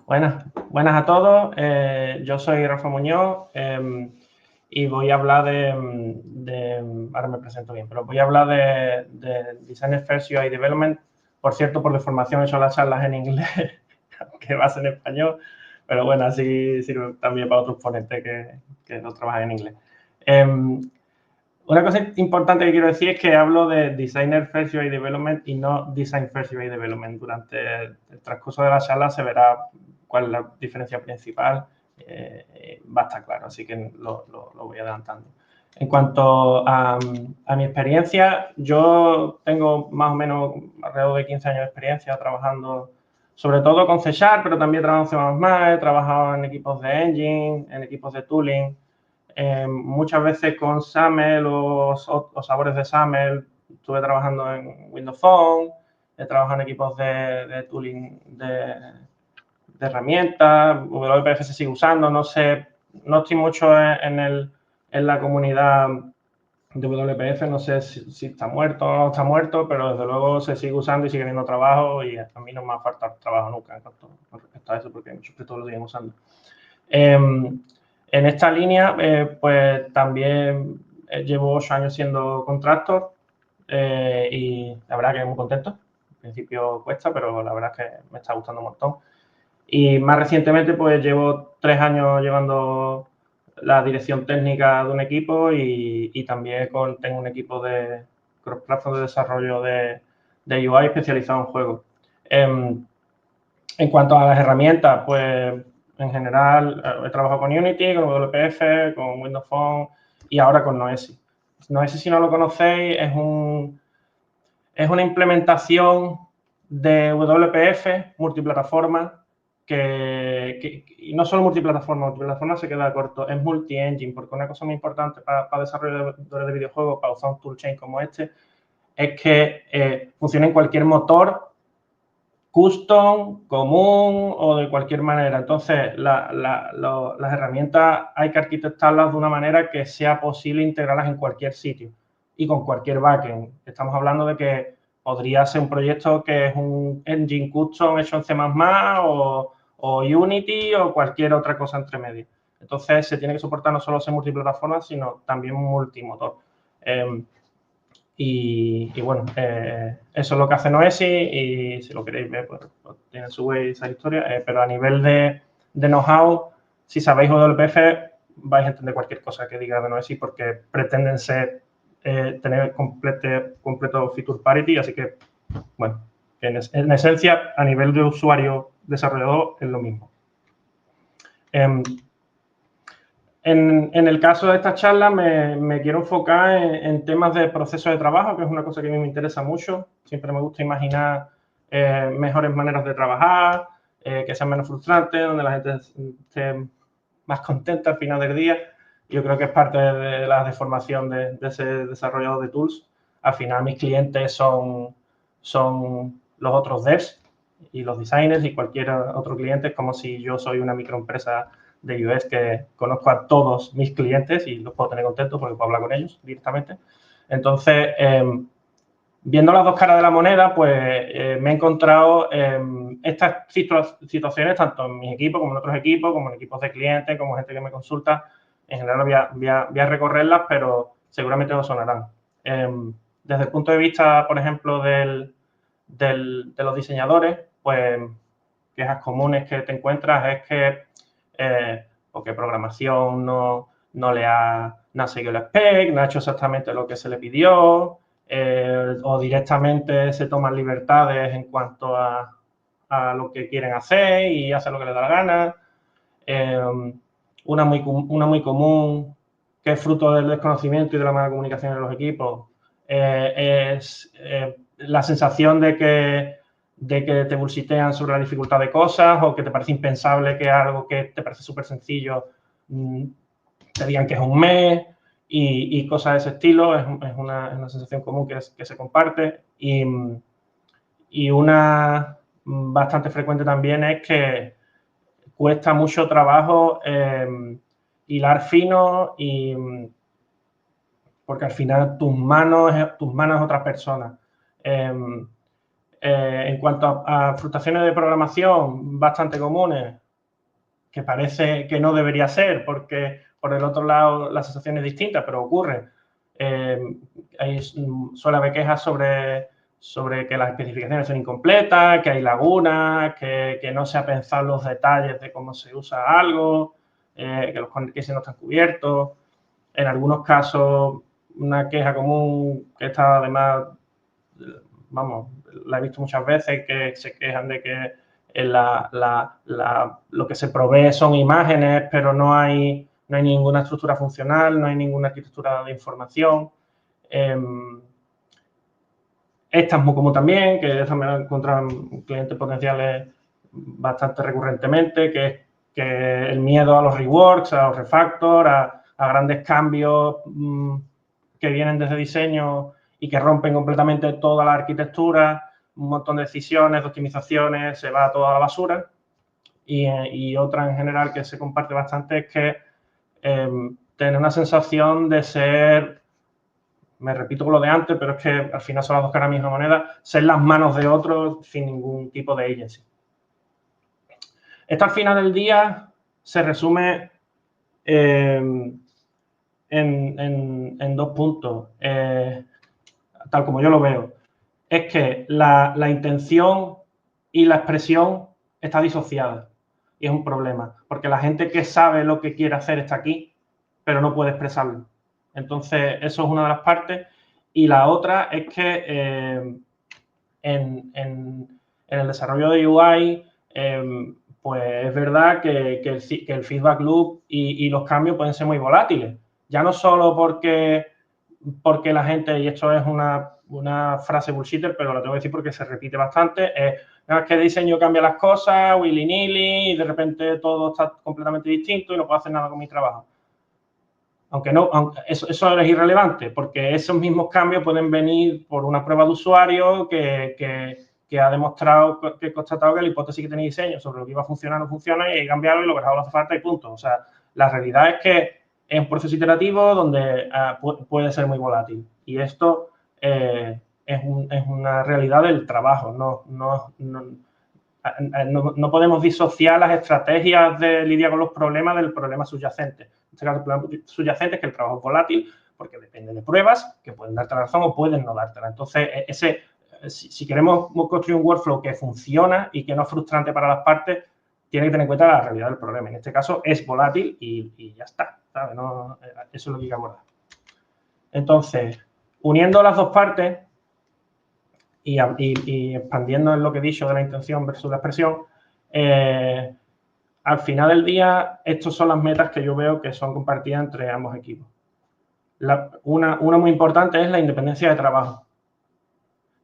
Buenas a todos. Yo soy Rafa Muñoz y voy a hablar ahora me presento bien, pero voy a hablar de Designer First UI Development. Por cierto, por deformación he hecho las charlas en inglés, aunque va a ser en español, pero bueno, así sirve también para otros ponentes que no trabajan en inglés. Una cosa importante que quiero decir es que hablo de Designer First UI Development y no Design First UI Development. Durante el transcurso de la charla se verá cuál es la diferencia principal, va a estar claro, así que lo voy adelantando. En cuanto a mi experiencia, yo tengo más o menos alrededor de 15 años de experiencia trabajando sobre todo con C#, pero también trabajo en C++, he trabajado en equipos de engine, en equipos de tooling, muchas veces con SAML o sabores de SAML. Estuve trabajando en Windows Phone, he trabajado en equipos de tooling de herramientas. WPF se sigue usando, no estoy mucho en la comunidad de WPF, no sé si está muerto o no está muerto, pero desde luego se sigue usando y sigue habiendo trabajo y a mí no me va a faltar trabajo nunca con respecto a eso porque muchos que todos lo siguen usando. En esta línea, pues también llevo 8 años siendo contractor y la verdad que muy contento. Al principio cuesta, pero la verdad es que me está gustando un montón. Y más recientemente, pues llevo 3 años llevando la dirección técnica de un equipo y también tengo un equipo de cross-platform de desarrollo de UI especializado en juegos. En cuanto a las herramientas, pues en general he trabajado con Unity, con WPF, con Windows Phone y ahora con Noesi. Noesi, si no lo conocéis, es una implementación de WPF multiplataforma y no solo multiplataforma se queda corto, es multi-engine, porque una cosa muy importante para desarrolladores de videojuegos, para usar un toolchain como este, es que funcione en cualquier motor custom, común o de cualquier manera. Entonces, las herramientas hay que arquitectarlas de una manera que sea posible integrarlas en cualquier sitio y con cualquier backend. Estamos hablando de que podría ser un proyecto que es un engine custom hecho en C++ o Unity o cualquier otra cosa entre medio. Entonces, se tiene que soportar no solo ser multiplataforma, sino también multimotor. Y bueno, eso es lo que hace Noesi y si lo queréis ver, pues tiene su web esa historia. Pero a nivel de know-how, si sabéis WPF, vais a entender cualquier cosa que diga de Noesi porque pretenden tener completo feature parity, así que, bueno, en esencia, a nivel de usuario desarrollador, es lo mismo. En el caso de esta charla me quiero enfocar en temas de proceso de trabajo, que es una cosa que a mí me interesa mucho. Siempre me gusta imaginar mejores maneras de trabajar, que sean menos frustrantes, donde la gente esté más contenta al final del día. Yo creo que es parte de la deformación de ser desarrollador de tools. Al final mis clientes son los otros devs y los designers y cualquier otro cliente. Es como si yo soy una microempresa de UX que conozco a todos mis clientes y los puedo tener contentos porque puedo hablar con ellos directamente. Entonces, viendo las dos caras de la moneda, pues me he encontrado estas situaciones tanto en mis equipos como en otros equipos, como en equipos de clientes, como gente que me consulta. En general voy a recorrerlas, pero seguramente no sonarán. Desde el punto de vista, por ejemplo, de los diseñadores, pues quejas comunes que te encuentras es que porque programación no ha seguido el spec, no ha hecho exactamente lo que se le pidió, o directamente se toman libertades en cuanto a lo que quieren hacer y hacen lo que les da la gana. Una muy común, que es fruto del desconocimiento y de la mala comunicación en los equipos, es la sensación de que te bullshitean sobre la dificultad de cosas o que te parece impensable que algo que te parece súper sencillo te digan que es un mes y cosas de ese estilo. Es una sensación común que se comparte y una bastante frecuente también es que cuesta mucho trabajo hilar fino porque al final tus manos es otra persona. En cuanto a frustraciones de programación bastante comunes, que parece que no debería ser, porque por el otro lado la sensación es distinta, pero ocurre. Suele haber quejas sobre que las especificaciones son incompletas, que hay lagunas, que no se ha pensado los detalles de cómo se usa algo, que los corner cases no están cubiertos. En algunos casos, una queja común que está además, vamos, la he visto muchas veces, que se quejan de que lo que se provee son imágenes, pero no hay ninguna estructura funcional, no hay ninguna arquitectura de información. Esta es muy común también, que esta me la encuentran clientes potenciales bastante recurrentemente, que es que el miedo a los reworks, a los refactors, a grandes cambios que vienen desde diseño y que rompen completamente toda la arquitectura, un montón de decisiones, de optimizaciones, se va a toda la basura. Y otra en general que se comparte bastante es que tener una sensación de ser, me repito con lo de antes, pero es que al final son las dos caras de la misma moneda, ser las manos de otros sin ningún tipo de agency. Esto al final del día se resume en 2 puntos, tal como yo lo veo. Es que la intención y la expresión está disociada y es un problema, porque la gente que sabe lo que quiere hacer está aquí, pero no puede expresarlo. Entonces, eso es una de las partes. Y la otra es que en el desarrollo de UI, pues es verdad que el feedback loop y los cambios pueden ser muy volátiles. Ya no solo porque la gente, y esto es una frase bullshitter, pero la tengo que decir porque se repite bastante, es que el diseño cambia las cosas, willy-nilly, y de repente todo está completamente distinto y no puedo hacer nada con mi trabajo. Aunque eso es irrelevante, porque esos mismos cambios pueden venir por una prueba de usuario que ha demostrado, que ha constatado que la hipótesis que tenía diseño sobre lo que iba a funcionar no funciona y hay que cambiarlo y lo que no hace falta y punto. O sea, la realidad es que es un proceso iterativo donde puede ser muy volátil. Y esto es una realidad del trabajo. No podemos disociar las estrategias de lidiar con los problemas del problema subyacente. En este caso, el problema subyacente es que el trabajo es volátil porque depende de pruebas que pueden darte la razón o pueden no dártela. Entonces, si queremos construir un workflow que funciona y que no es frustrante para las partes, tiene que tener en cuenta la realidad del problema. En este caso, es volátil y ya está, ¿sabes? No, eso es lo que hay que abordar. Entonces, uniendo las dos partes y expandiendo en lo que he dicho de la intención versus la expresión, al final del día, estas son las metas que yo veo que son compartidas entre ambos equipos. Una muy importante es la independencia de trabajo.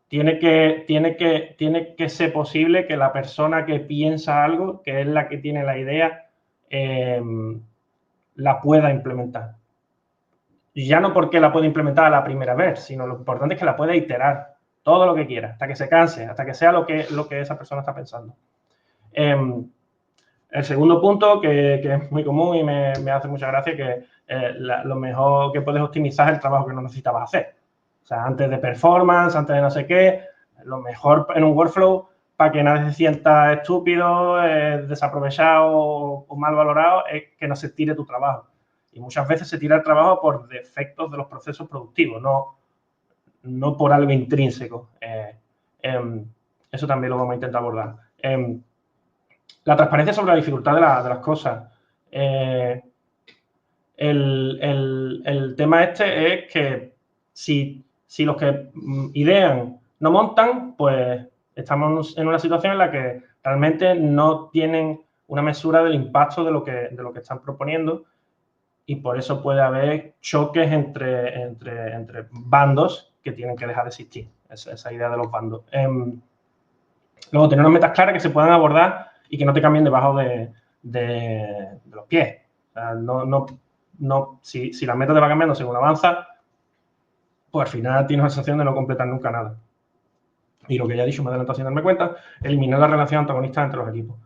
Tiene que ser posible que la persona que piensa algo, que es la que tiene la idea, la pueda implementar. Y ya no porque la pueda implementar a la primera vez, sino lo importante es que la pueda iterar todo lo que quiera, hasta que se canse, hasta que sea lo que esa persona está pensando. El segundo punto, que es muy común y me hace mucha gracia, que lo mejor que puedes optimizar es el trabajo que no necesitabas hacer. O sea, antes de performance, antes de no sé qué, lo mejor en un workflow para que nadie se sienta estúpido, desaprovechado o mal valorado, es que no se tire tu trabajo. Y muchas veces se tira el trabajo por defectos de los procesos productivos, no por algo intrínseco. Eso también lo vamos a intentar abordar. La transparencia sobre la dificultad de las cosas. El tema este es que si los que idean no montan, pues estamos en una situación en la que realmente no tienen una mesura del impacto de lo que están proponiendo y por eso puede haber choques entre bandos que tienen que dejar de existir, esa idea de los bandos. Luego, tener unas metas claras que se puedan abordar y que no te cambien debajo de los pies. O sea, si la meta te va cambiando según avanza, pues al final tienes la sensación de no completar nunca nada. Y lo que ya he dicho, me adelanto sin darme cuenta, eliminar la relación antagonista entre los equipos.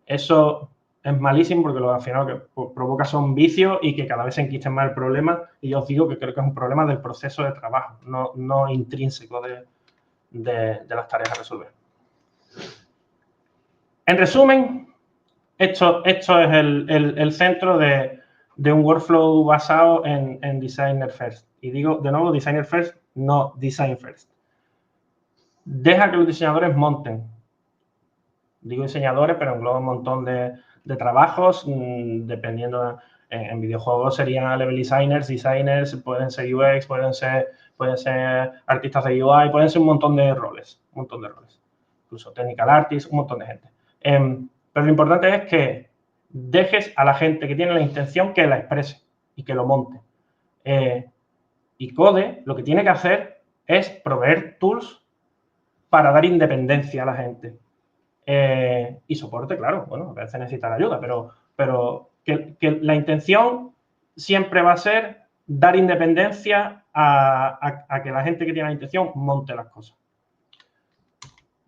Eso es malísimo porque lo al final que provoca son vicios y que cada vez se enquisten más el problema. Y yo os digo que creo que es un problema del proceso de trabajo, no intrínseco de las tareas a resolver. En resumen, esto es el centro de un workflow basado en Designer First. Y digo, de nuevo, Designer First, no Design First. Deja que los diseñadores monten. Digo diseñadores, pero engloba un montón de trabajos, dependiendo. En videojuegos serían level designers, pueden ser UX, pueden ser artistas de UI, pueden ser un montón de roles. Incluso technical artists, un montón de gente. Pero lo importante es que dejes a la gente que tiene la intención que la exprese y que lo monte. Y Code lo que tiene que hacer es proveer tools para dar independencia a la gente. Y soporte, claro, bueno, a veces necesitan ayuda, pero que la intención siempre va a ser dar independencia a que la gente que tiene la intención monte las cosas.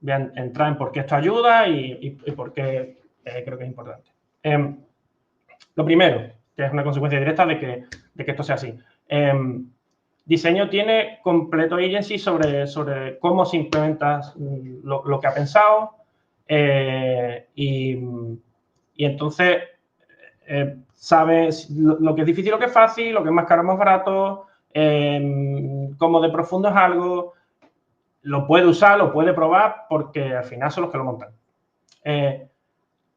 Voy a entrar en por qué esto ayuda y por qué creo que es importante. Lo primero, que es una consecuencia directa de que esto sea así. Diseño tiene completo agency sobre cómo se implementa lo que ha pensado y entonces sabes lo que es difícil, lo que es fácil, lo que es más caro, más barato, cómo de profundo es algo, lo puede usar, lo puede probar porque al final son los que lo montan.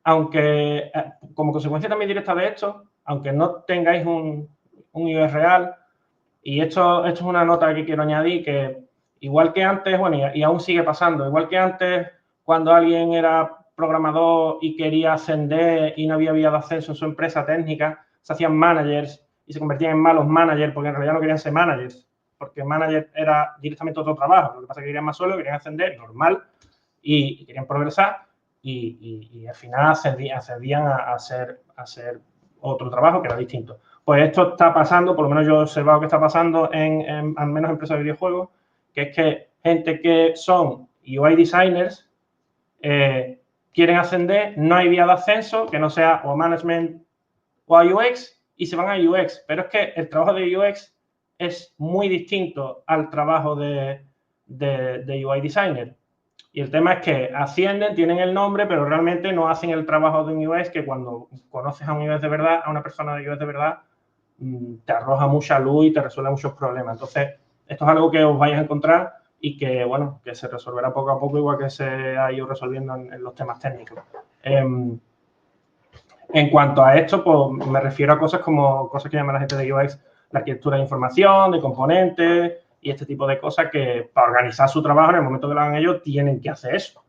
Aunque como consecuencia también directa de esto, aunque no tengáis un UX real, y esto es una nota que quiero añadir, que igual que antes, bueno, y aún sigue pasando, igual que antes, cuando alguien era programador y quería ascender y no había vía de ascenso en su empresa técnica, se hacían managers y se convertían en malos managers porque en realidad no querían ser managers, porque manager era directamente otro trabajo. Lo que pasa es que querían más sueldo, querían ascender, normal, y querían progresar y al final ascendían a hacer otro trabajo que era distinto. Pues esto está pasando, por lo menos yo he observado que está pasando en al menos empresas de videojuegos, que es que gente que son UI designers quieren ascender, no hay vía de ascenso, que no sea o management o a UX, y se van a UX. Pero es que el trabajo de UX es muy distinto al trabajo de UI designer. Y el tema es que ascienden, tienen el nombre, pero realmente no hacen el trabajo de un UX, que cuando conoces a un UX de verdad, a una persona de UX de verdad, te arroja mucha luz y te resuelve muchos problemas. Entonces, esto es algo que os vais a encontrar y que, bueno, que se resolverá poco a poco, igual que se ha ido resolviendo en los temas técnicos. En cuanto a esto, pues me refiero a cosas como cosas que llama la gente de UX, la arquitectura de información, de componentes y este tipo de cosas que para organizar su trabajo en el momento que lo hagan ellos tienen que hacer eso,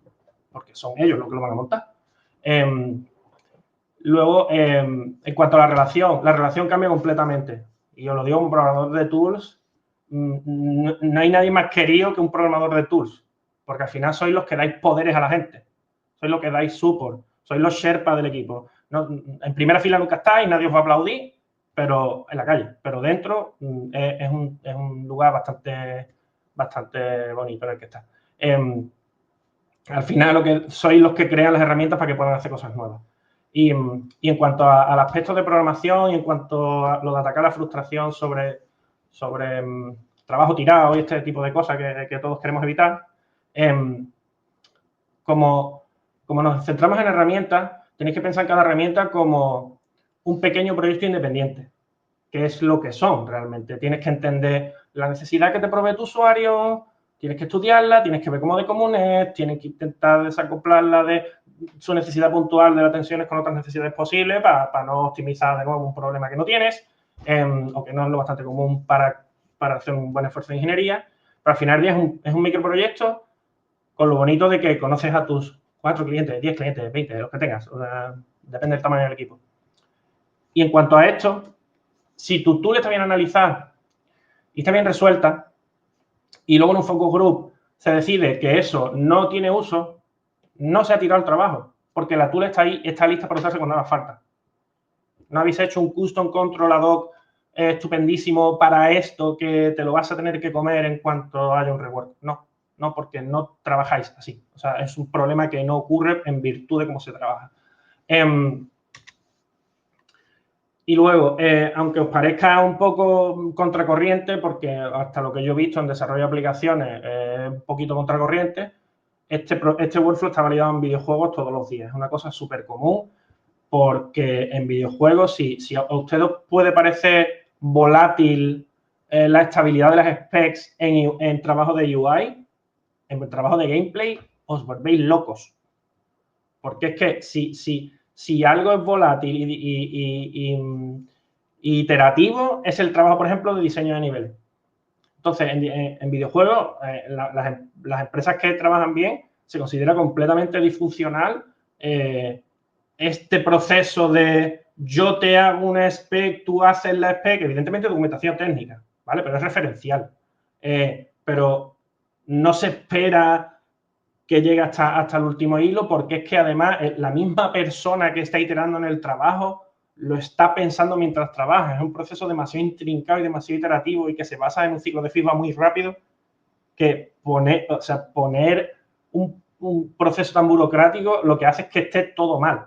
porque son ellos los que lo van a montar. Luego, en cuanto a la relación cambia completamente. Y os lo digo como programador de tools, no hay nadie más querido que un programador de tools, porque al final sois los que dais poderes a la gente, sois los que dais support, sois los Sherpas del equipo. No, en primera fila nunca estáis, nadie os va a aplaudir, pero en la calle, pero dentro es un lugar bastante bonito en el que está. Al final sois los que crean las herramientas para que puedan hacer cosas nuevas. Y en cuanto al aspecto de programación y en cuanto a lo de atacar la frustración sobre trabajo tirado y este tipo de cosas que todos queremos evitar, como nos centramos en herramientas, tenéis que pensar en cada herramienta como un pequeño proyecto independiente, que es lo que son realmente. Tienes que entender la necesidad que te provee tu usuario, tienes que estudiarla, tienes que ver cómo de común es, tienes que intentar desacoplarla de su necesidad puntual de las tensiones con otras necesidades posibles para no optimizar de nuevo un problema que no tienes, o que no es lo bastante común para hacer un buen esfuerzo de ingeniería. Pero al final del día es un microproyecto con lo bonito de que conoces a tus 4 clientes, 10 clientes, 20, los que tengas. O sea, depende del tamaño del equipo. Y en cuanto a esto, si tu tool está bien analizada y está bien resuelta, y luego en un focus group se decide que eso no tiene uso, no se ha tirado el trabajo, porque la tool está ahí, está lista para usarse cuando haga falta. No habéis hecho un custom control ad hoc estupendísimo para esto que te lo vas a tener que comer en cuanto haya un rework. No, porque no trabajáis así. O sea, es un problema que no ocurre en virtud de cómo se trabaja. Y luego, aunque os parezca un poco contracorriente, porque hasta lo que yo he visto en desarrollo de aplicaciones es un poquito contracorriente, este workflow está validado en videojuegos todos los días. Es una cosa súper común porque en videojuegos, si a usted os puede parecer volátil la estabilidad de las specs en trabajo de UI, en trabajo de gameplay, os volvéis locos. Porque es que si algo es volátil y iterativo, es el trabajo, por ejemplo, de diseño de nivel. Entonces, en videojuegos, las empresas que trabajan bien se considera completamente disfuncional este proceso de yo te hago una spec, tú haces la spec, evidentemente documentación técnica, ¿vale? Pero es referencial. Pero no se espera que llegue hasta el último hilo porque es que además la misma persona que está iterando en el trabajo lo está pensando mientras trabaja. Es un proceso demasiado intrincado y demasiado iterativo y que se basa en un ciclo de feedback muy rápido que poner un proceso tan burocrático lo que hace es que esté todo mal.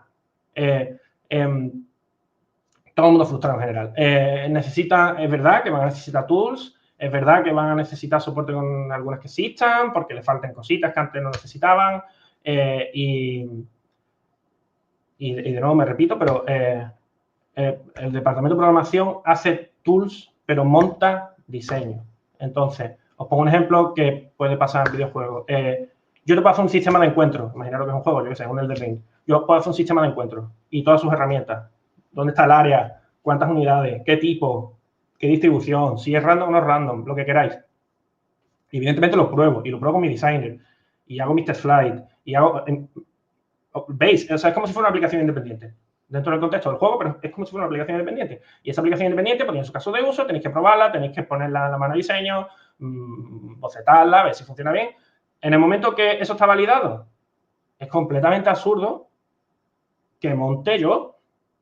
Todo el mundo frustrado en general. Es verdad que van a necesitar tools, es verdad que van a necesitar soporte con algunas que existan, porque le faltan cositas que antes no necesitaban. Y de nuevo me repito, pero el departamento de programación hace tools, pero monta diseño. Entonces, os pongo un ejemplo que puede pasar en videojuegos. Yo te puedo hacer un sistema de encuentro. Imaginaros que es un juego, yo que sé, un Elden Ring. Yo puedo hacer un sistema de encuentro y todas sus herramientas. ¿Dónde está el área? ¿Cuántas unidades? ¿Qué tipo? ¿Qué distribución? Si es random o no es random, lo que queráis. Evidentemente lo pruebo y lo pruebo con mi designer y hago mis test flight y hago... ¿Veis? O sea, es como si fuera una aplicación independiente dentro del contexto del juego, pero es como si fuera una aplicación independiente. Y esa aplicación independiente, pues en su caso de uso, tenéis que probarla, tenéis que ponerla en la mano de diseño, bocetarla, ver si funciona bien. En el momento que eso está validado, es completamente absurdo que monte yo.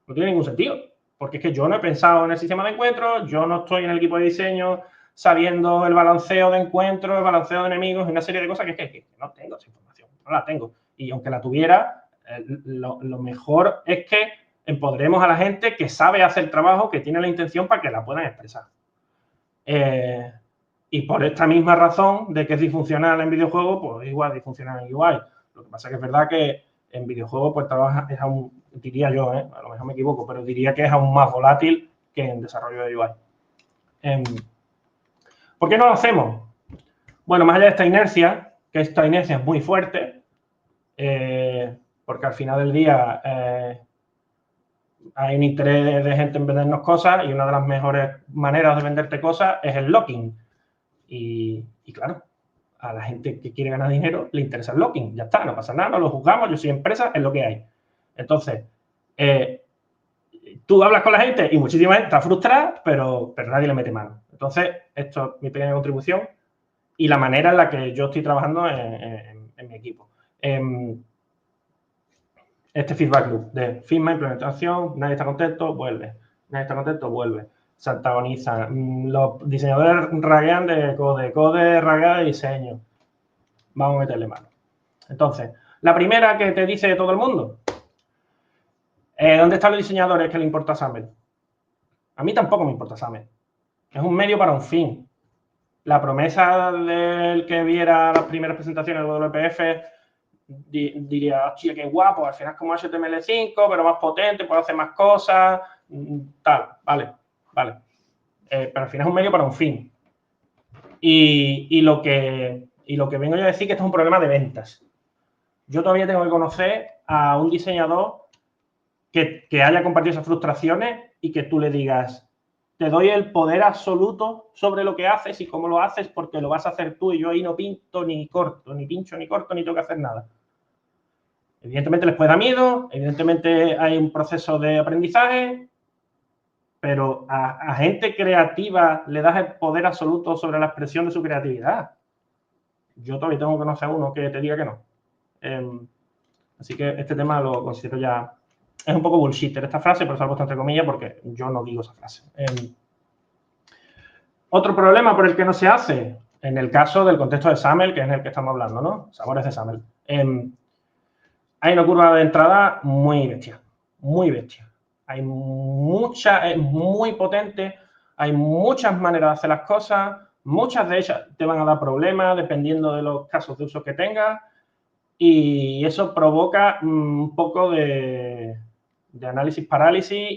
No tiene ningún sentido. Porque es que yo no he pensado en el sistema de encuentro, yo no estoy en el equipo de diseño sabiendo el balanceo de encuentros, el balanceo de enemigos y una serie de cosas que no tengo esa información, no la tengo. Y aunque la tuviera, lo mejor es que empoderemos a la gente que sabe hacer el trabajo, que tiene la intención para que la puedan expresar. Y por esta misma razón de que es disfuncional en videojuegos, pues igual disfuncional en UI. Lo que pasa es que es verdad que en videojuegos pues trabaja, es aún, diría yo, a lo mejor me equivoco, pero diría que es aún más volátil que en desarrollo de UI. ¿Por qué no lo hacemos? Bueno, más allá de esta inercia, que esta inercia es muy fuerte, porque al final del día hay un interés de gente en vendernos cosas y una de las mejores maneras de venderte cosas es el locking. Y claro, a la gente que quiere ganar dinero le interesa el locking. Ya está, no pasa nada, no lo juzgamos, yo soy empresa, es lo que hay. Entonces, tú hablas con la gente y muchísima gente está frustrada, pero nadie le mete mano. Entonces, esto es mi pequeña contribución y la manera en la que yo estoy trabajando en mi equipo. Este feedback loop de firma, implementación, nadie está contento, vuelve. Nadie está contento, vuelve. Se antagonizan. Los diseñadores raguean de code raguea de diseño. Vamos a meterle mano. Entonces, la primera que te dice todo el mundo. ¿Dónde están los diseñadores que le importa SAML? A mí tampoco me importa SAML. Es un medio para un fin. La promesa del que viera las primeras presentaciones de WPF diría, hostia, qué guapo, al final es como HTML5, pero más potente, puedo hacer más cosas, tal, vale. Pero al final es un medio para un fin. Y lo que vengo yo a decir que esto es un problema de ventas. Yo todavía tengo que conocer a un diseñador que haya compartido esas frustraciones y que tú le digas, te doy el poder absoluto sobre lo que haces y cómo lo haces porque lo vas a hacer tú y yo ahí no pinto ni corto, ni pincho ni corto, ni tengo que hacer nada. Evidentemente les puede dar miedo, evidentemente hay un proceso de aprendizaje, pero a gente creativa le das el poder absoluto sobre la expresión de su creatividad. Yo todavía tengo que conocer a uno que te diga que no. Así que este tema lo considero ya... Es un poco bullshitter esta frase, pero salvo entre comillas porque yo no digo esa frase. Otro problema por el que no se hace, en el caso del contexto de SAML, que es en el que estamos hablando, ¿no? Sabores de SAML. Hay una curva de entrada muy bestia, muy bestia. Hay mucha, es muy potente, hay muchas maneras de hacer las cosas, muchas de ellas te van a dar problemas dependiendo de los casos de uso que tengas y eso provoca un poco de análisis parálisis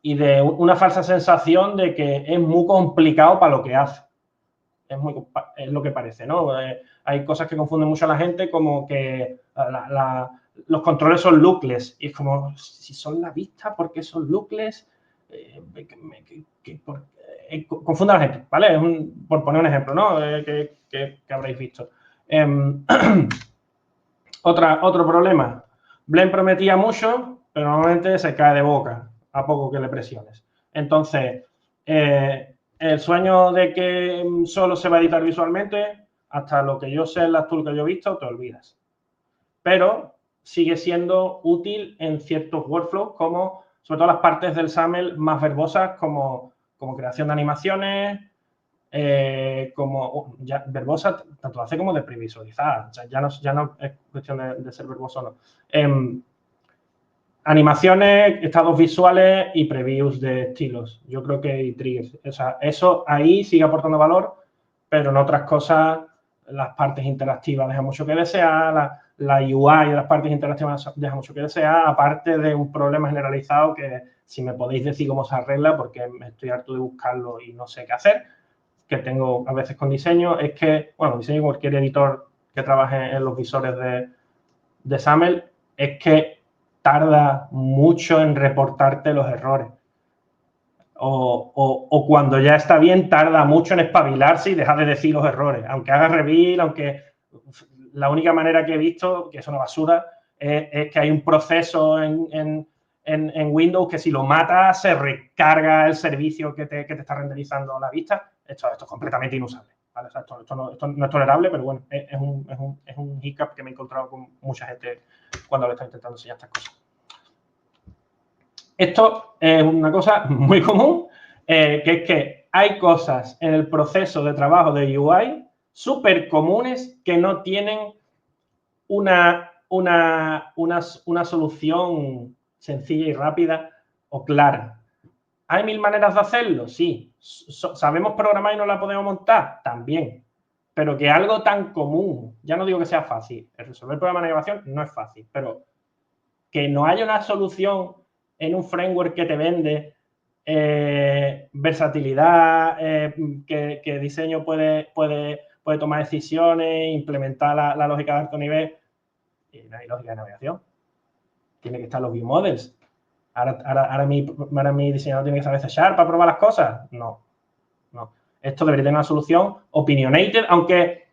y de una falsa sensación de que es muy complicado para lo que hace. Es lo que parece, ¿no? Hay cosas que confunden mucho a la gente, como que los controles son lookless. Y es como, si son la vista, ¿por qué son lookless? Confunde a la gente, ¿vale? Por poner un ejemplo, ¿no? Que habréis visto. Otro problema. Blend prometía mucho, pero normalmente se cae de boca a poco que le presiones. Entonces, el sueño de que solo se va a editar visualmente, hasta lo que yo sé en las tools que yo he visto, te olvidas. Pero sigue siendo útil en ciertos workflows, como sobre todo las partes del SAML más verbosas, como creación de animaciones, como ya verbosa, tanto hace como de previsualizar. O sea, ya no es cuestión de ser verboso o no. Animaciones, estados visuales y previews de estilos. Yo creo que hay triggers. O sea, eso ahí sigue aportando valor, pero en otras cosas las partes interactivas dejan mucho que desear, la UI de las partes interactivas deja mucho que desear, aparte de un problema generalizado que si me podéis decir cómo se arregla, porque estoy harto de buscarlo y no sé qué hacer, que tengo a veces con diseño, es que, bueno, diseño cualquier editor que trabaje en los visores de SAML, es que tarda mucho en reportarte los errores. O cuando ya está bien, tarda mucho en espabilarse y dejar de decir los errores. Aunque haga reveal, aunque la única manera que he visto, que es una basura, es que hay un proceso en Windows que si lo mata se recarga el servicio que te está renderizando la vista. Esto es completamente inusable. ¿Vale? O sea, esto no es tolerable, pero bueno, es un hiccup que me he encontrado con mucha gente cuando le está intentando enseñar estas cosas. Esto es una cosa muy común, que es que hay cosas en el proceso de trabajo de UI súper comunes que no tienen una solución sencilla y rápida o clara. ¿Hay mil maneras de hacerlo? Sí. ¿Sabemos programar y no la podemos montar? También. Pero que algo tan común, ya no digo que sea fácil, el resolver problemas de navegación no es fácil, pero que no haya una solución en un framework que te vende versatilidad, que diseño puede tomar decisiones, implementar la lógica de alto nivel. Y no hay lógica de navegación. Tiene que estar los view models. Ahora mi diseñador tiene que saber C# para probar las cosas. No. Esto debería tener una solución opinionated, aunque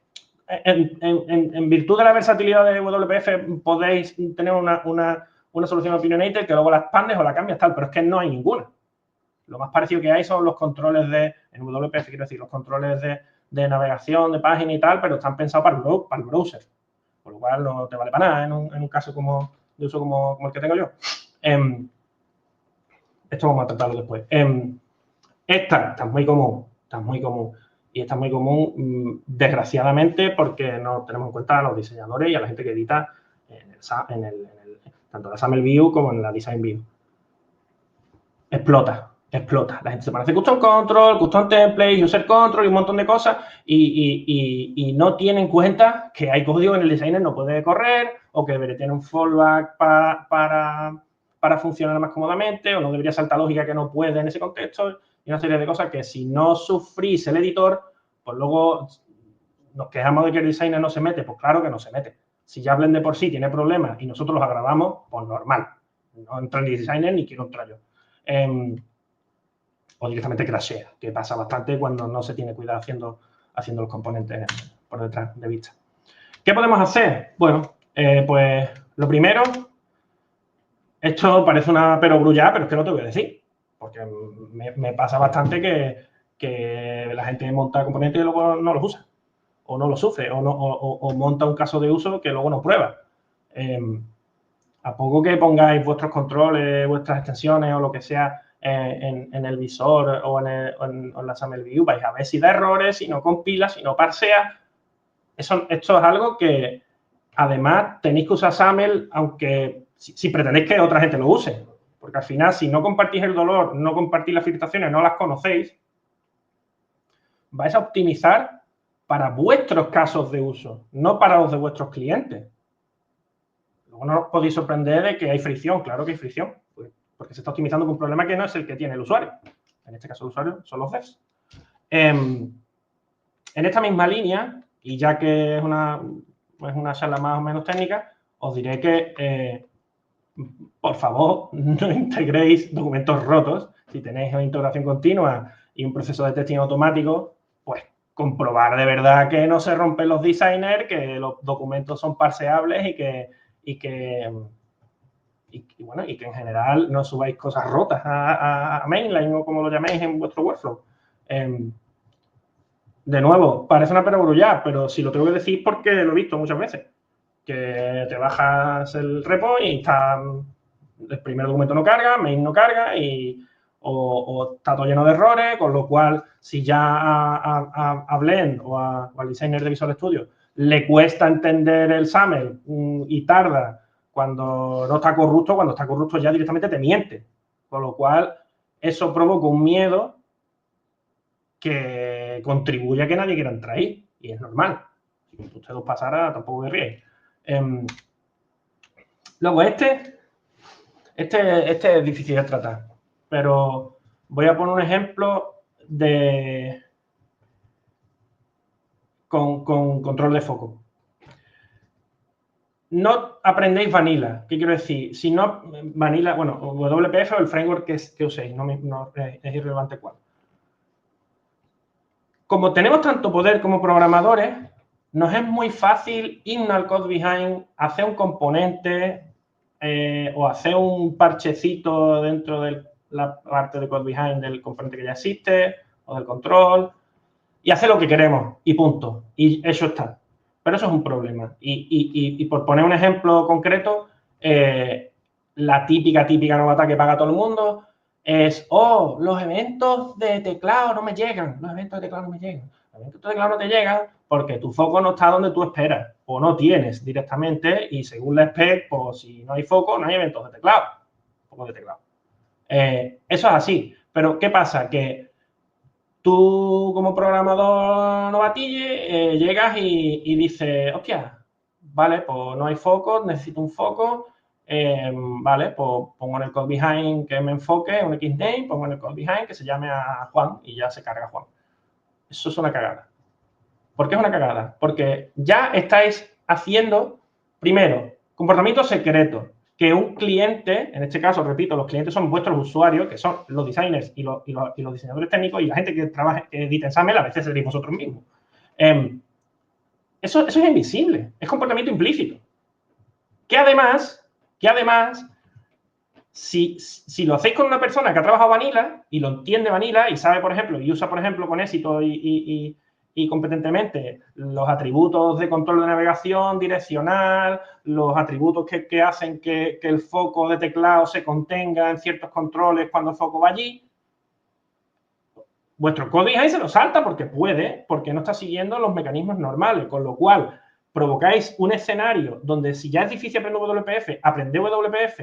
en virtud de la versatilidad de WPF podéis tener una solución opinionated que luego la expandes o la cambias, tal, pero es que no hay ninguna. Lo más parecido que hay son los controles en WPF, quiero decir, los controles de navegación, de página y tal, pero están pensados para el browser. Por lo cual no te vale para nada en un caso de uso como el que tengo yo. Esto vamos a tratarlo después. Esta está muy común. Y está muy común, desgraciadamente, porque no tenemos en cuenta a los diseñadores y a la gente que edita tanto en la SAML View como en la Design View. Explota. La gente se pone a hacer custom control, custom template, user control y un montón de cosas y no tiene en cuenta que hay código en el designer no puede correr o que debería tener un fallback para funcionar más cómodamente o no debería saltar lógica que no puede en ese contexto y una serie de cosas que si no sufrís el editor, pues luego nos quejamos de que el designer no se mete. Pues claro que no se mete. Si ya Blend de por sí tiene problemas y nosotros los agravamos, pues normal. No entra ni designer ni quiero entrar yo. O directamente crashea, que pasa bastante cuando no se tiene cuidado haciendo los componentes por detrás de vista. ¿Qué podemos hacer? Bueno, pues lo primero, esto parece una perogrullada, pero es que lo tengo que decir, porque me pasa bastante que la gente monta componentes y luego no los usa, o no los sufre, o monta un caso de uso que luego no prueba. A poco que pongáis vuestros controles, vuestras extensiones o lo que sea en el visor o en la SAML View, vais a ver si da errores, si no compila, si no parsea. Esto es algo que, además, tenéis que usar SAML, aunque si pretendéis que otra gente lo use. Porque al final, si no compartís el dolor, no compartís las filtraciones, no las conocéis, vais a optimizar para vuestros casos de uso, no para los de vuestros clientes. Luego no os podéis sorprender de que hay fricción. Claro que hay fricción, pues, porque se está optimizando con un problema que no es el que tiene el usuario. En este caso, el usuario son los devs. En esta misma línea, y ya que es una charla más o menos técnica, os diré que, por favor, no integréis documentos rotos. Si tenéis una integración continua y un proceso de testing automático, pues comprobar de verdad que no se rompen los designers, que los documentos son parseables y que en general no subáis cosas rotas a mainline o como lo llaméis en vuestro workflow. De nuevo, parece una perogrullada, pero si lo tengo que decir porque lo he visto muchas veces. Que te bajas el repo y el primer documento no carga, main no carga o está todo lleno de errores, con lo cual si ya a Blend o al designer de Visual Studio le cuesta entender el SAML y tarda cuando no está corrupto, cuando está corrupto ya directamente te miente. Con lo cual eso provoca un miedo que contribuye a que nadie quiera entrar ahí. Y es normal. Si usted os pasara, tampoco querríais. Luego este es difícil de tratar, pero voy a poner un ejemplo con control de foco. No aprendéis Vanilla. ¿Qué quiero decir? Si no, Vanilla, bueno, WPF o el framework que uséis, no es irrelevante cuál. Como tenemos tanto poder como programadores, nos es muy fácil irnos al code behind, hacer un componente o hacer un parchecito dentro de la parte de code behind del componente que ya existe o del control y hacer lo que queremos y punto. Y eso está. Pero eso es un problema. Y por poner un ejemplo concreto, la típica novata que paga todo el mundo es, los eventos de teclado no me llegan. Los eventos de teclado no me llegan. Los eventos de teclado no te llegan porque tu foco no está donde tú esperas o no tienes directamente y según la spec, pues si no hay foco, no hay eventos de teclado. Foco de teclado. Eso es así. Pero ¿qué pasa? Que tú como programador novatille llegas y dices, hostia, vale, pues no hay foco, necesito un foco, vale, pues pongo en el code behind que me enfoque, un xname, pongo en el code behind que se llame a Juan y ya se carga Juan. Eso es una cagada. ¿Por qué es una cagada? Porque ya estáis haciendo, primero, comportamientos secretos, que un cliente, en este caso, repito, los clientes son vuestros usuarios, que son los designers y los diseñadores técnicos y la gente que trabaja, que edita en SAML, a veces seréis vosotros mismos. Eso es invisible, es comportamiento implícito. Que además, si lo hacéis con una persona que ha trabajado Vanilla y lo entiende Vanilla y sabe, por ejemplo, y usa, por ejemplo, con éxito y competentemente los atributos de control de navegación direccional, los atributos que hacen que el foco de teclado se contenga en ciertos controles cuando el foco va allí, vuestro código ahí se lo salta porque puede, porque no está siguiendo los mecanismos normales, con lo cual provocáis un escenario donde si ya es difícil aprender WPF, aprender WPF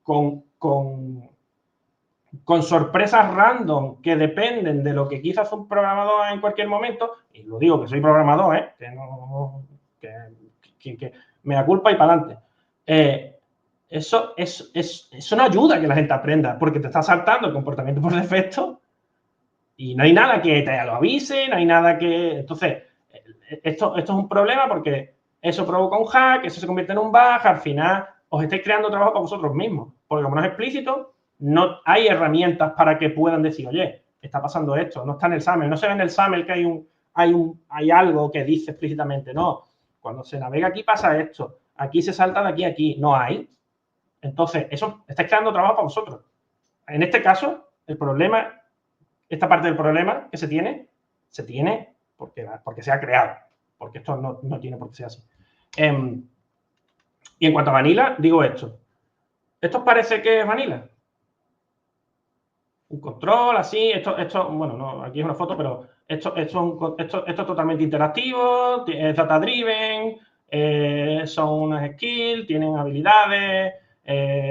con sorpresas random que dependen de lo que quizás un programador en cualquier momento, y lo digo que soy programador, que me da culpa y para adelante. Eso no ayuda a que la gente aprenda, porque te está saltando el comportamiento por defecto y no hay nada que te lo avise, no hay nada que... Entonces, esto es un problema porque eso provoca un hack, eso se convierte en un bug, al final os estáis creando trabajo para vosotros mismos, porque como no es explícito, no hay herramientas para que puedan decir, oye, está pasando esto, no está en el SAML, no se ve en el SAML que hay algo que dice explícitamente, no, cuando se navega aquí pasa esto, aquí se salta de aquí a aquí, no hay. Entonces, eso estáis creando trabajo para vosotros. En este caso, el problema, esta parte del problema que se tiene porque se ha creado, porque esto no tiene por qué ser así. Y en cuanto a Vanilla, digo esto. ¿Esto os parece que es Vanilla? Un control, así, esto bueno, no, aquí es una foto, pero esto es totalmente interactivo, es data driven, son unas skills, tienen habilidades,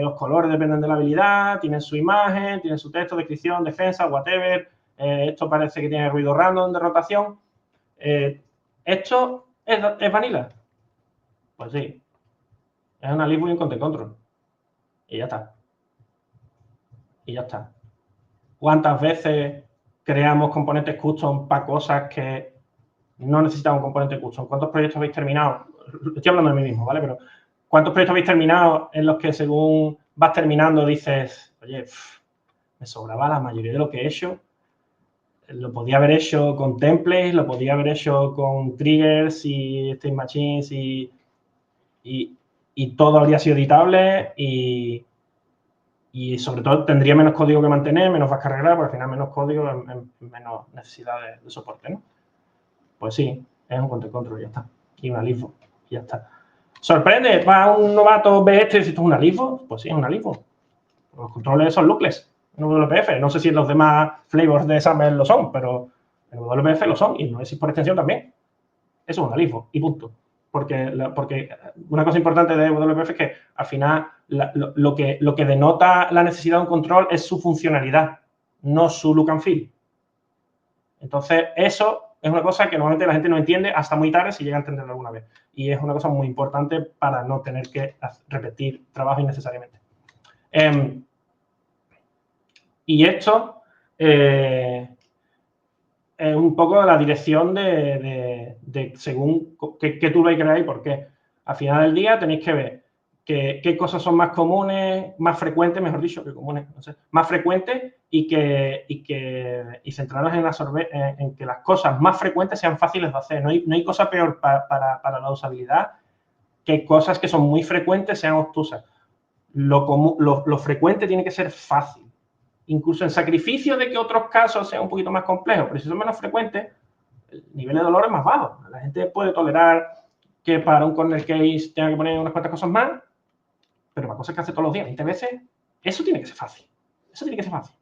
los colores dependen de la habilidad, tienen su imagen, tienen su texto, descripción, defensa, whatever. Esto parece que tiene ruido random de rotación. Es ¿Esto es vanilla? Pues sí. Es una lib y un content control. Y ya está. Y ya está. ¿Cuántas veces creamos componentes custom para cosas que no necesitan un componente custom? ¿Cuántos proyectos habéis terminado? Estoy hablando de mí mismo, ¿vale? Pero ¿cuántos proyectos habéis terminado en los que según vas terminando dices, oye, me sobraba la mayoría de lo que he hecho? Lo podía haber hecho con templates, lo podía haber hecho con triggers y state machines y todo habría sido editable y sobre todo tendría menos código que mantener, menos vas a cargar, porque al final menos código, menos necesidad de soporte, ¿no? Pues sí, es un content control, ya está. Y una LIFO, ya está. ¿Sorprende? ¿Va un novato, ve esto y dice, ¿esto es una LIFO? Pues sí, es una LIFO. Los controles son lookless en WPF. No sé si en los demás flavors de XAML lo son, pero en WPF lo son y no es por extensión también. Eso es una LIFO y punto. Porque una cosa importante de WPF es que al final lo que denota la necesidad de un control es su funcionalidad, no su look and feel. Entonces, eso es una cosa que normalmente la gente no entiende hasta muy tarde si llega a entenderlo alguna vez. Y es una cosa muy importante para no tener que repetir trabajo innecesariamente. Y esto es un poco la dirección de según qué tool hay que crear y por qué. Al final del día tenéis que ver qué cosas son más comunes, más frecuentes, mejor dicho, que comunes, no sé, más frecuentes y centrarlas en que las cosas más frecuentes sean fáciles de hacer. No hay cosa peor para la usabilidad que cosas que son muy frecuentes sean obtusas. Lo frecuente tiene que ser fácil. Incluso en sacrificio de que otros casos sean un poquito más complejos, pero si son menos frecuentes, el nivel de dolor es más bajo. La gente puede tolerar que para un corner case tenga que poner unas cuantas cosas más, pero para cosas que hace todos los días 20 veces, eso tiene que ser fácil. Eso tiene que ser fácil.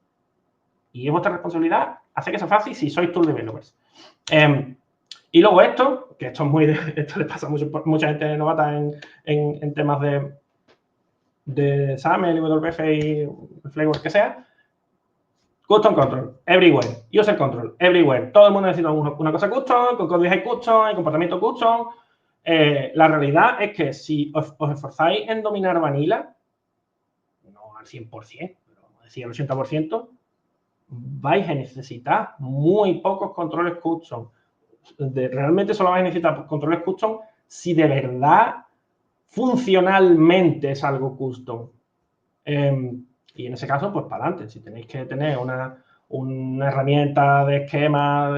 Y es vuestra responsabilidad hacer que sea fácil si sois tool developers. Y luego esto, que esto le pasa a mucha gente novata en temas de XAML, WPF y flavors que sea. Custom control, everywhere. User control, everywhere. Todo el mundo necesita una cosa custom, con código hay custom, hay comportamiento custom. La realidad es que si os esforzáis en dominar vanilla, no al 100%, pero vamos a decir al 80%, vais a necesitar muy pocos controles custom. Realmente solo vais a necesitar controles custom si de verdad funcionalmente es algo custom. Y en ese caso, pues para adelante. Si tenéis que tener una herramienta de esquema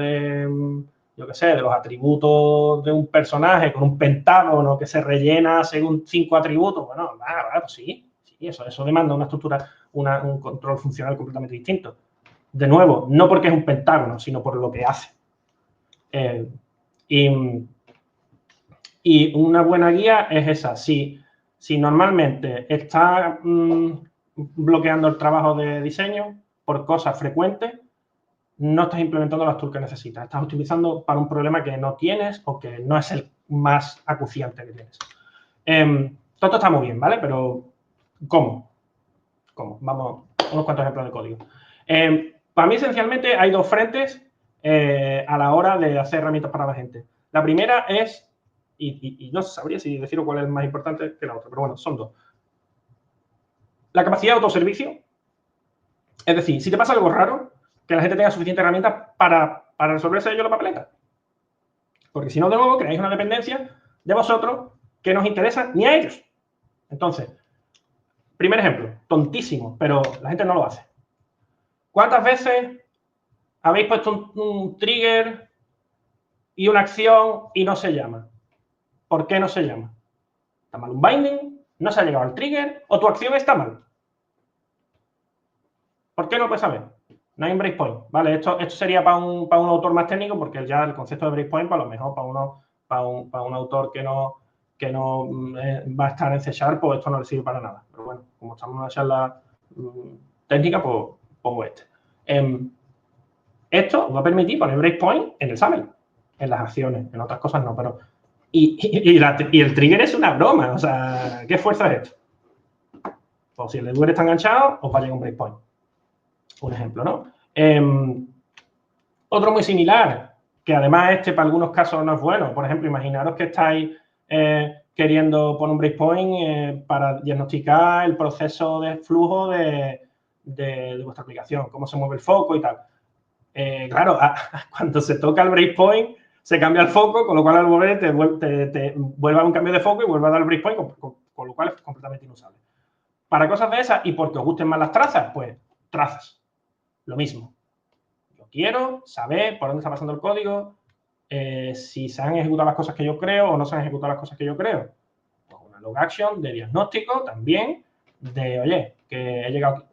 yo qué sé, de los atributos de un personaje con un pentágono que se rellena según 5 atributos, bueno, pues sí, eso demanda una estructura, un control funcional completamente distinto. De nuevo, no porque es un pentágono, sino por lo que hace. Y una buena guía es esa. Si normalmente está bloqueando el trabajo de diseño por cosas frecuentes, no estás implementando las tools que necesitas. Estás utilizando para un problema que no tienes o que no es el más acuciante que tienes. Todo esto está muy bien, ¿vale? Pero, ¿cómo? Vamos, unos cuantos ejemplos de código. Para mí, esencialmente, hay dos frentes a la hora de hacer herramientas para la gente. La primera es, y no sabría si deciros cuál es más importante que la otra, pero bueno, son dos. La capacidad de autoservicio. Es decir, si te pasa algo raro, que la gente tenga suficientes herramientas para resolverse ello la papeleta. Porque si no, de nuevo, creáis una dependencia de vosotros que no os interesa ni a ellos. Entonces, primer ejemplo, tontísimo, pero la gente no lo hace. ¿Cuántas veces habéis puesto un trigger y una acción y no se llama? ¿Por qué no se llama? ¿Está mal un binding? ¿No se ha llegado al trigger? ¿O tu acción está mal? ¿Por qué no puedes saber? No hay un breakpoint, ¿vale? Esto sería para un autor más técnico, porque ya el concepto de breakpoint, para lo mejor para un autor que no va a estar en C#, pues esto no le sirve para nada. Pero bueno, como estamos en una charla técnica, pues pongo este. Esto va a permitir poner breakpoint en el XAML, en las acciones, en otras cosas no, pero... Y el trigger es una broma, o sea, ¿qué fuerza es esto? Pues si el debuguer está enganchado, os va a llegar un breakpoint. Un ejemplo, ¿no? Otro muy similar, que además para algunos casos no es bueno. Por ejemplo, imaginaros que estáis queriendo poner un breakpoint para diagnosticar el proceso de flujo de vuestra aplicación, cómo se mueve el foco y tal. Claro, cuando se toca el breakpoint, se cambia el foco, con lo cual al volver te vuelve a un cambio de foco y vuelve a dar el breakpoint, con lo cual es completamente inusable. Para cosas de esas y porque os gusten más las trazas, pues trazas. Lo mismo. Yo quiero saber por dónde está pasando el código, si se han ejecutado las cosas que yo creo o no se han ejecutado las cosas que yo creo. Pues una log action de diagnóstico también, de, oye, que he llegado aquí.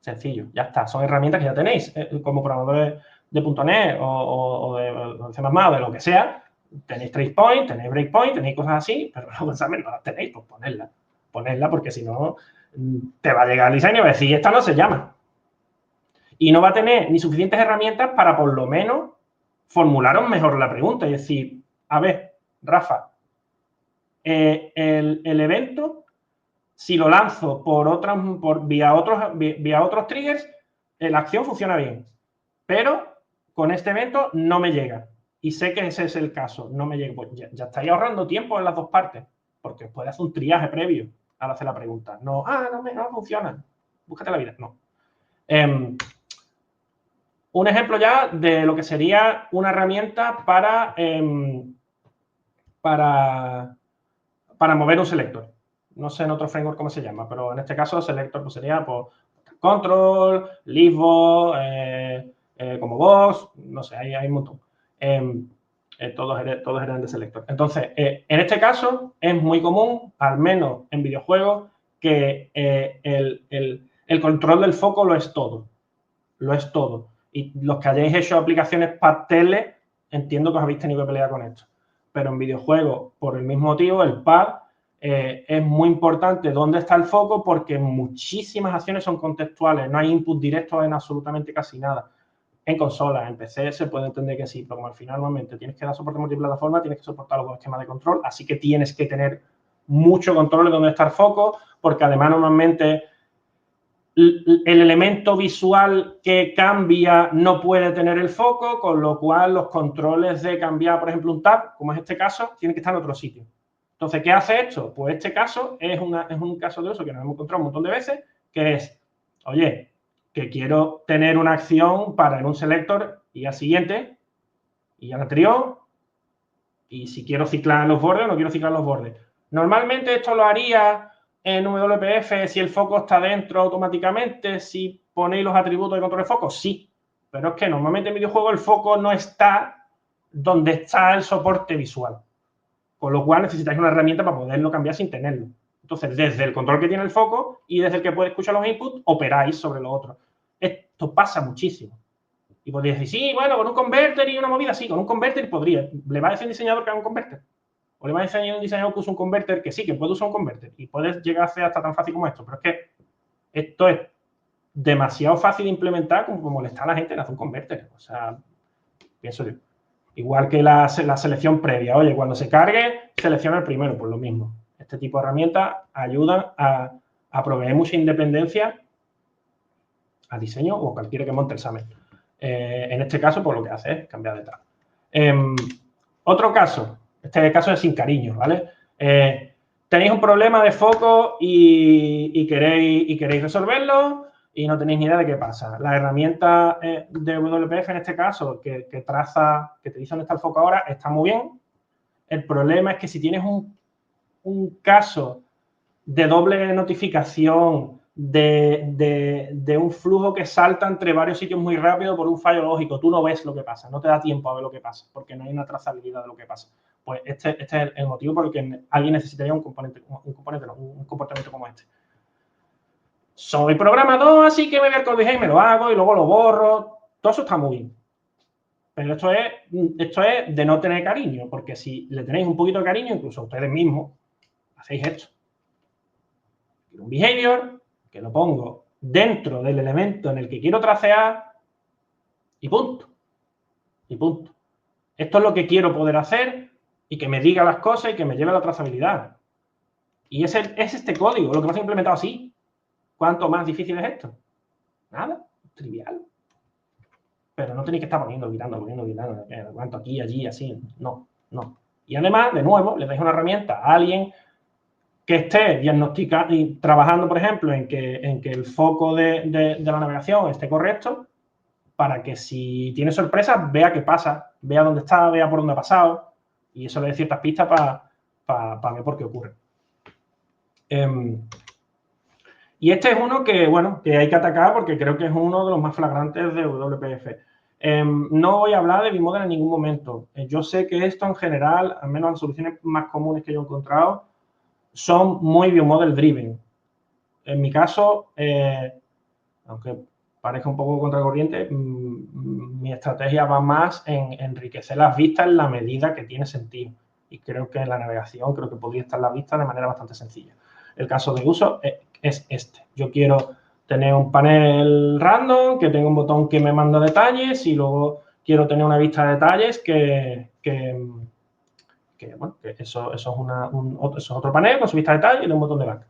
Sencillo, ya está. Son herramientas que ya tenéis. Como programadores de .NET o de C++ o de lo que sea, tenéis tracepoint, tenéis breakpoint, tenéis cosas así, pero luego examen no las tenéis, pues ponedlas. Ponedlas porque si no, te va a llegar el diseño y va a decir, esta no se llama. Y no va a tener ni suficientes herramientas para por lo menos formularos mejor la pregunta y decir, a ver, Rafa, el evento, si lo lanzo vía otros triggers, la acción funciona bien, pero con este evento no me llega. Y sé que ese es el caso, no me llega. Pues ya estáis ahorrando tiempo en las dos partes, porque os puede hacer un triaje previo al hacer la pregunta. No, no funciona, búscate la vida. No. Un ejemplo ya de lo que sería una herramienta para mover un selector. No sé en otro framework cómo se llama, pero en este caso selector pues sería pues, control, leavebox, como box, no sé, hay un montón. Todos eran de selector. Entonces, en este caso es muy común, al menos en videojuegos, que el control del foco lo es todo. Lo es todo. Y los que hayáis hecho aplicaciones para tele, entiendo que os habéis tenido que pelear con esto. Pero en videojuegos, por el mismo motivo, el pad es muy importante dónde está el foco porque muchísimas acciones son contextuales. No hay input directo en absolutamente casi nada. En consolas, en PC se puede entender que sí, pero como al final normalmente tienes que dar soporte multiplataforma, tienes que soportar los esquemas de control, así que tienes que tener mucho control de dónde está el foco, porque además normalmente el elemento visual que cambia no puede tener el foco, con lo cual los controles de cambiar, por ejemplo, un tab, como es este caso, tienen que estar en otro sitio. Entonces, ¿qué hace esto? Pues este caso es un caso de uso que nos hemos encontrado un montón de veces, que es, oye, que quiero tener una acción para en un selector y al siguiente, y al anterior, y si quiero ciclar los bordes o no quiero ciclar los bordes. Normalmente esto lo haría en WPF si el foco está dentro automáticamente, si ponéis los atributos de control de foco, sí. Pero es que normalmente en videojuegos el foco no está donde está el soporte visual. Con lo cual necesitáis una herramienta para poderlo cambiar sin tenerlo. Entonces, desde el control que tiene el foco y desde el que puede escuchar los inputs, operáis sobre lo otro. Esto pasa muchísimo. Y podrías decir, sí, bueno, con un converter y una movida, sí, con un converter podría. ¿Le va a decir un diseñador que haga un converter? O le va a enseñar a un diseñador que use un converter, que sí, que puede usar un converter. Y puedes llegar a ser hasta tan fácil como esto. Pero es que esto es demasiado fácil de implementar como molestar a la gente en hacer un converter. O sea, pienso yo. Igual que la selección previa. Oye, cuando se cargue, selecciona el primero, pues lo mismo. Este tipo de herramientas ayudan a proveer mucha independencia a diseño o cualquiera que monte el examen. En este caso, pues lo que hace es cambiar de tab. Otro caso, este caso es sin cariño, ¿vale? Tenéis un problema de foco y queréis resolverlo y no tenéis ni idea de qué pasa. La herramienta de WPF en este caso, que te dice dónde está el foco ahora, está muy bien. El problema es que si tienes un caso de doble notificación, de un flujo que salta entre varios sitios muy rápido por un fallo lógico, tú no ves lo que pasa, no te da tiempo a ver lo que pasa, porque no hay una trazabilidad de lo que pasa. Pues este es el motivo por el que alguien necesitaría un comportamiento como este. Soy programador, así que me voy al código y me lo hago y luego lo borro. Todo eso está muy bien. Pero esto es de no tener cariño, porque si le tenéis un poquito de cariño, incluso ustedes mismos, hacéis esto. Un behavior que lo pongo dentro del elemento en el que quiero tracear y punto. Y punto. Esto es lo que quiero poder hacer y que me diga las cosas y que me lleve a la trazabilidad. Y es este código, lo que hemos implementado así. ¿Cuánto más difícil es esto? Nada, trivial. pero no tenéis que estar poniendo, quitando, cuánto aquí, allí, así, no. Y además, de nuevo, le dais una herramienta a alguien que esté diagnosticando y trabajando, por ejemplo, en que el foco de la navegación esté correcto, para que si tiene sorpresas, vea qué pasa, vea dónde está, vea por dónde ha pasado, y eso le dé ciertas pistas para ver por qué ocurre. Y este es uno que, bueno, que hay que atacar porque creo que es uno de los más flagrantes de WPF. No voy a hablar de Bimodal en ningún momento. Yo sé que esto en general, al menos las soluciones más comunes que yo he encontrado, son muy biomodel driven. En mi caso, aunque parezca un poco contracorriente, mi estrategia va más en enriquecer las vistas en la medida que tiene sentido. Y creo que en la navegación, creo que podría estar la vista de manera bastante sencilla. El caso de uso es este. Yo quiero tener un panel random, que tenga un botón que me manda detalles y luego quiero tener una vista de detalles bueno, que eso es otro panel con su vista de detalles y un botón de back.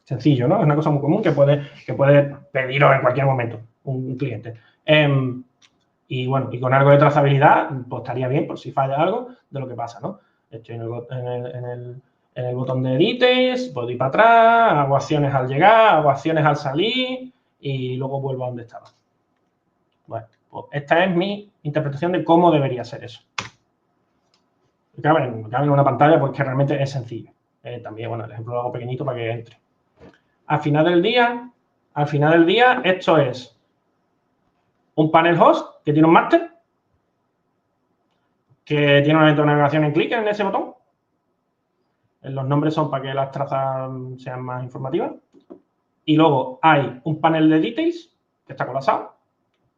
Sencillo, ¿no? Es una cosa muy común que puede pedirlo en cualquier momento un cliente. Y bueno, y con algo de trazabilidad, pues estaría bien por si falla algo de lo que pasa, ¿no? Estoy en el botón de details, puedo ir para atrás, hago acciones al llegar, hago acciones al salir y luego vuelvo a donde estaba. Bueno, pues esta es mi interpretación de cómo debería ser eso. Cabe en una pantalla porque realmente es sencillo. También, bueno, el ejemplo lo hago pequeñito para que entre. Al final del día, esto es un panel host que tiene un máster, que tiene un evento de navegación en clic en ese botón. Los nombres son para que las trazas sean más informativas. Y luego hay un panel de details que está colapsado,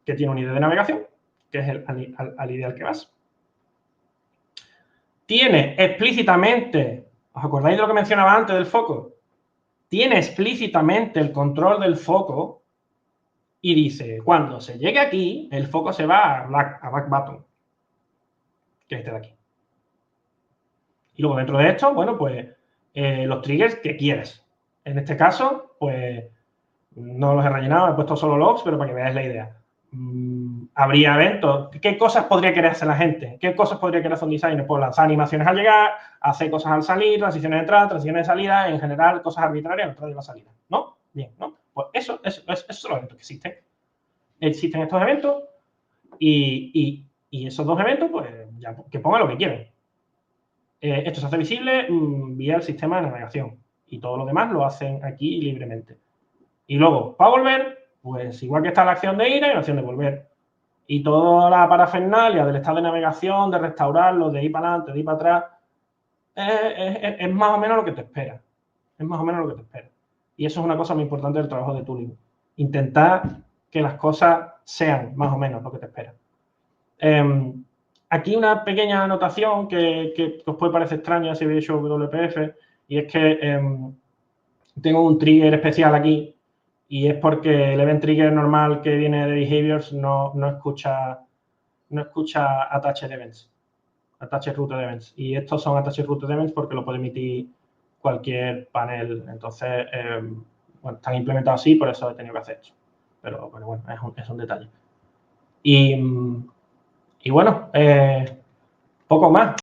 que tiene un ID de navegación, que es al ID al que vas. Tiene explícitamente, ¿os acordáis de lo que mencionaba antes del foco? Tiene explícitamente el control del foco y dice, cuando se llegue aquí, el foco se va a back button, que es este de aquí. Y luego dentro de esto, bueno, pues los triggers que quieres. En este caso, pues no los he rellenado, he puesto solo logs, pero para que veáis la idea. Habría eventos. ¿Qué cosas podría querer hacer la gente? ¿Qué cosas podría querer hacer un designer? Pues lanzar animaciones al llegar, hacer cosas al salir, transiciones de entrada, transiciones de salida, en general, cosas arbitrarias a la entrada y la salida. ¿No? Bien, ¿no? Pues esos son los eventos que existen. Existen estos eventos y esos dos eventos, pues ya que pongan lo que quieren. Esto se hace visible vía el sistema de navegación y todo lo demás lo hacen aquí libremente. Y luego, para volver, pues igual que está la acción de ir, hay la acción de volver. Y toda la parafernalia del estado de navegación, de restaurarlo, de ir para adelante, de ir para atrás, es más o menos lo que te espera. Es más o menos lo que te espera. Y eso es una cosa muy importante del trabajo de tooling. Intentar que las cosas sean más o menos lo que te espera. Aquí una pequeña anotación que os puede parecer extraña si habéis hecho WPF, y es que tengo un trigger especial aquí, y es porque el event trigger normal que viene de behaviors no escucha attached events, attached routed events. Y estos son attached routed events porque lo puede emitir cualquier panel. Entonces, bueno, están implementados así, por eso he tenido que hacer esto. Pero bueno, es un detalle. Y bueno, poco más.